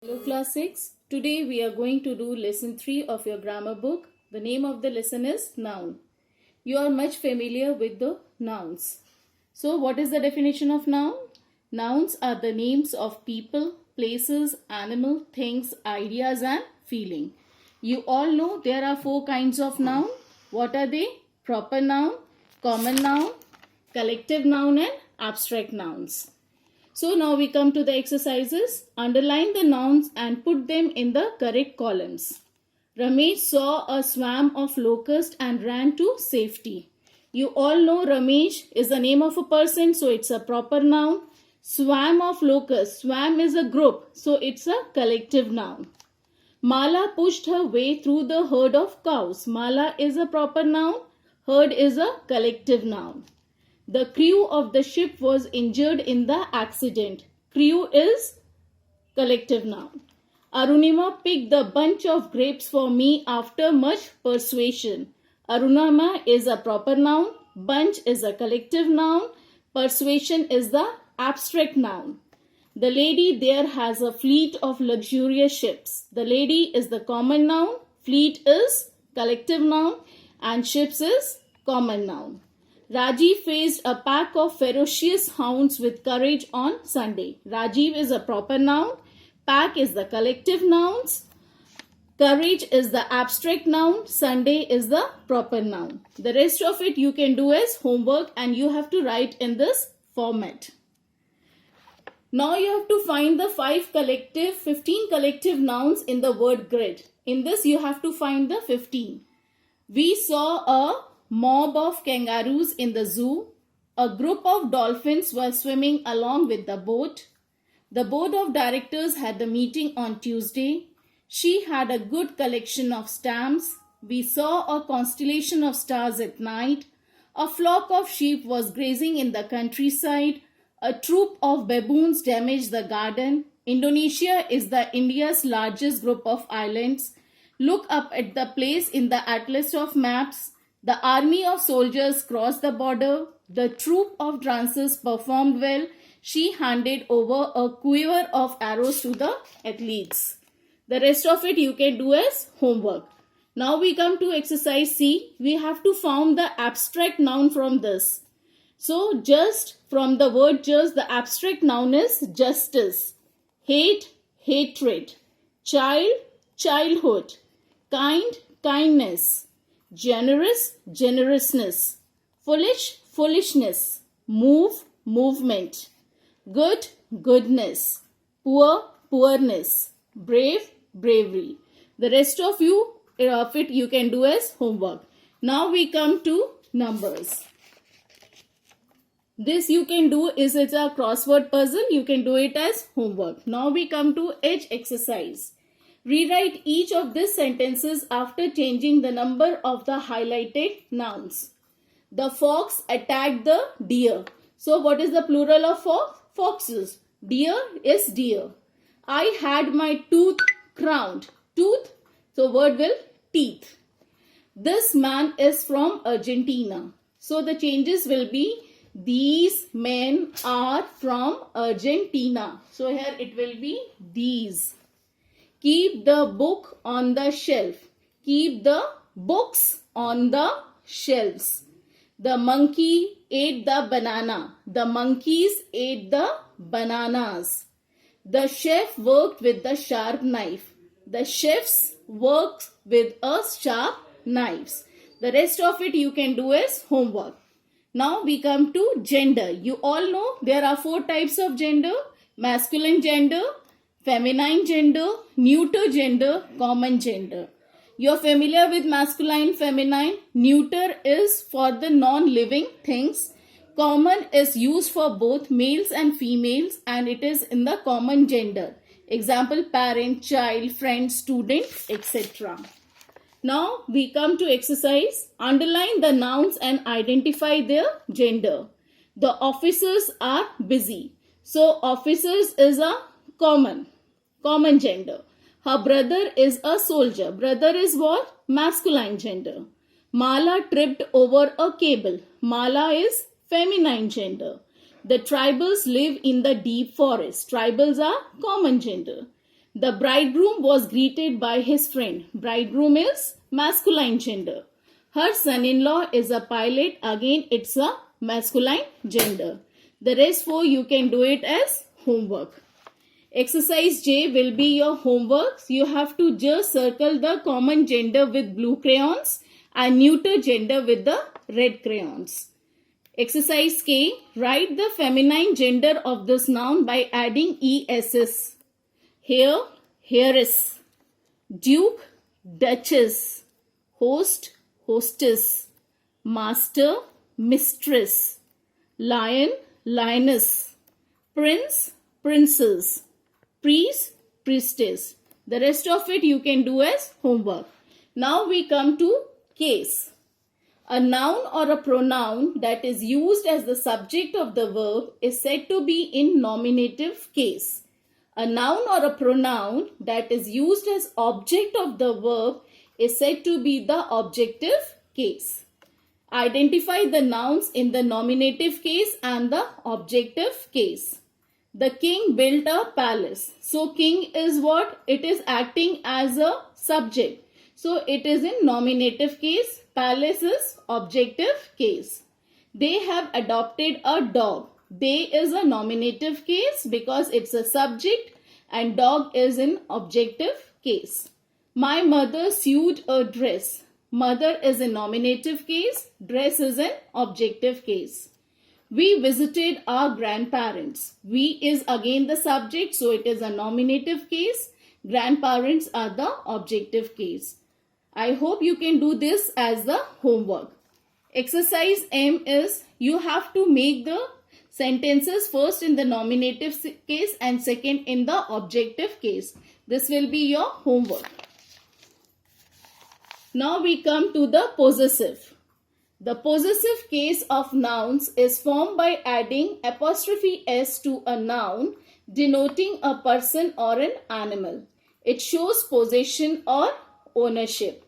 Hello class 6. Today we are going to do lesson 3 of your grammar book. The name of the lesson is noun. You are much familiar with the nouns. So what is the definition of noun? Nouns are the names of people, places, animal, things, ideas and feeling. You all know there are 4 kinds of noun. What are they? Proper noun, common noun, collective noun and abstract nouns. So now we come to the exercises. Underline the nouns and put them in the correct columns. Ramesh saw a swarm of locusts and ran to safety. You all know Ramesh is the name of a person, so it's a proper noun. Swarm of locusts. Swarm is a group, so it's a collective noun. Mala pushed her way through the herd of cows. Mala is a proper noun. Herd is a collective noun. The crew of the ship was injured in the accident. Crew is collective noun. Arunima picked the bunch of grapes for me after much persuasion. Arunima is a proper noun. Bunch is a collective noun. Persuasion is the abstract noun. The lady there has a fleet of luxurious ships. The lady is the common noun. Fleet is collective noun. And ships is common noun. Rajiv faced a pack of ferocious hounds with courage on Sunday. Rajiv is a proper noun. Pack is the collective nouns. Courage is the abstract noun. Sunday is the proper noun. The rest of it you can do as homework and you have to write in this format. Now you have to find the 15 collective nouns in the word grid. In this you have to find the 15. We saw a mob of kangaroos in the zoo. A group of dolphins were swimming along with the boat. The board of directors had the meeting on Tuesday. She had a good collection of stamps. We saw a constellation of stars at night. A flock of sheep was grazing in the countryside. A troop of baboons damaged the garden. Indonesia is India's largest group of islands. Look up at the place in the atlas of maps. The army of soldiers crossed the border. The troop of dancers performed well. She handed over a quiver of arrows to the athletes. The rest of it you can do as homework. Now we come to exercise C. We have to find the abstract noun from this. So just from the word just, the abstract noun is justice. Hate, hatred. Child, childhood. Kind, kindness. Generous, generousness. Foolish, foolishness. Move, movement. Good, goodness. Poor, poorness. Brave, bravery. The rest of it you can do as homework. Now we come to numbers. This you can do it's a crossword puzzle. You can do it as homework. Now we come to H exercise. Rewrite each of these sentences after changing the number of the highlighted nouns. The fox attacked the deer. So what is the plural of fox? Foxes. Deer is deer. I had my tooth crowned. Tooth. So word will teeth. This man is from Argentina. So the changes will be these men are from Argentina. So here it will be these. Keep the book on the shelf. Keep the books on the shelves. The monkey ate the banana. The monkeys ate the bananas. The chef worked with the sharp knife. The chefs worked with a sharp knives. The rest of it you can do as homework. Now we come to gender. You all know there are 4 types of gender. Masculine gender, feminine gender, neuter gender, common gender. You are familiar with masculine, feminine. Neuter is for the non-living things. Common is used for both males and females and it is in the common gender. Example, parent, child, friend, student, etc. Now we come to exercise. Underline the nouns and identify their gender. The officers are busy. So officers is a common gender. Her brother is a soldier. Brother is what? Masculine gender. Mala tripped over a cable. Mala is feminine gender. The tribals live in the deep forest. Tribals are common gender. The bridegroom was greeted by his friend. Bridegroom is masculine gender. Her son-in-law is a pilot. Again, it's a masculine gender. The rest 4 you can do it as homework. Exercise J will be your homework. You have to just circle the common gender with blue crayons and neuter gender with the red crayons. Exercise K, write the feminine gender of this noun by adding ESS. Here, heiress, duke, duchess, host, hostess, master, mistress, lion, lioness, prince, princess, priest, priestess. The rest of it you can do as homework. Now we come to case. A noun or a pronoun that is used as the subject of the verb is said to be in nominative case. A noun or a pronoun that is used as object of the verb is said to be the objective case. Identify the nouns in the nominative case and the objective case. The king built a palace. So king is what? It is acting as a subject. So it is in nominative case. Palace is objective case. They have adopted a dog. They is a nominative case because it's a subject, and dog is in objective case. My mother sewed a dress. Mother is a nominative case. Dress is an objective case. We visited our grandparents. We is again the subject, so it is a nominative case. Grandparents are the objective case. I hope you can do this as the homework. Exercise M is you have to make the sentences first in the nominative case and second in the objective case. This will be your homework. Now we come to the possessive. The possessive case of nouns is formed by adding apostrophe S to a noun denoting a person or an animal. It shows possession or ownership.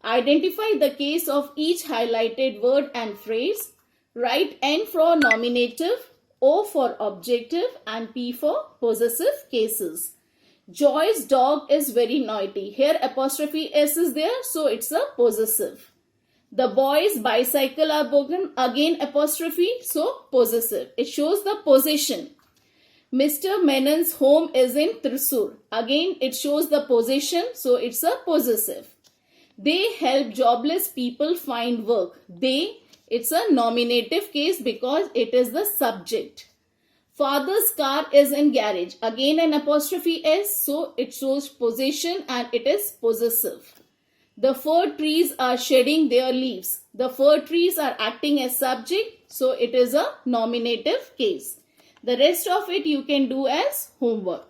Identify the case of each highlighted word and phrase. Write N for nominative, O for objective, and P for possessive cases. Joy's dog is very naughty. Here apostrophe S is there, so it's a possessive. The boy's bicycle are broken. Again apostrophe, so possessive. It shows the possession. Mr. Menon's home is in Thrissur. Again it shows the possession, so it's a possessive. They help jobless people find work. They, it's a nominative case because it is the subject. Father's car is in garage. Again an apostrophe S, so it shows possession and it is possessive. The fir trees are shedding their leaves. The fir trees are acting as subject, so it is a nominative case. The rest of it you can do as homework.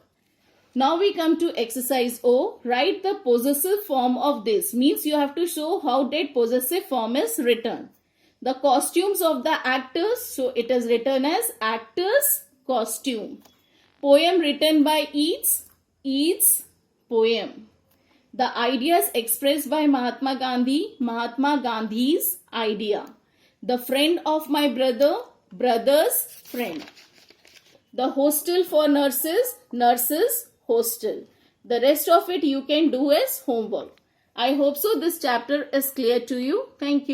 Now we come to exercise O. Write the possessive form of this. Means you have to show how that possessive form is written. The costumes of the actors, so it is written as actors' costume. Poem written by Yeats, Yeats' poem. The ideas expressed by Mahatma Gandhi, Mahatma Gandhi's idea. The friend of my brother, brother's friend. The hostel for nurses, nurses' hostel. The rest of it you can do as homework. I hope so this chapter is clear to you. Thank you.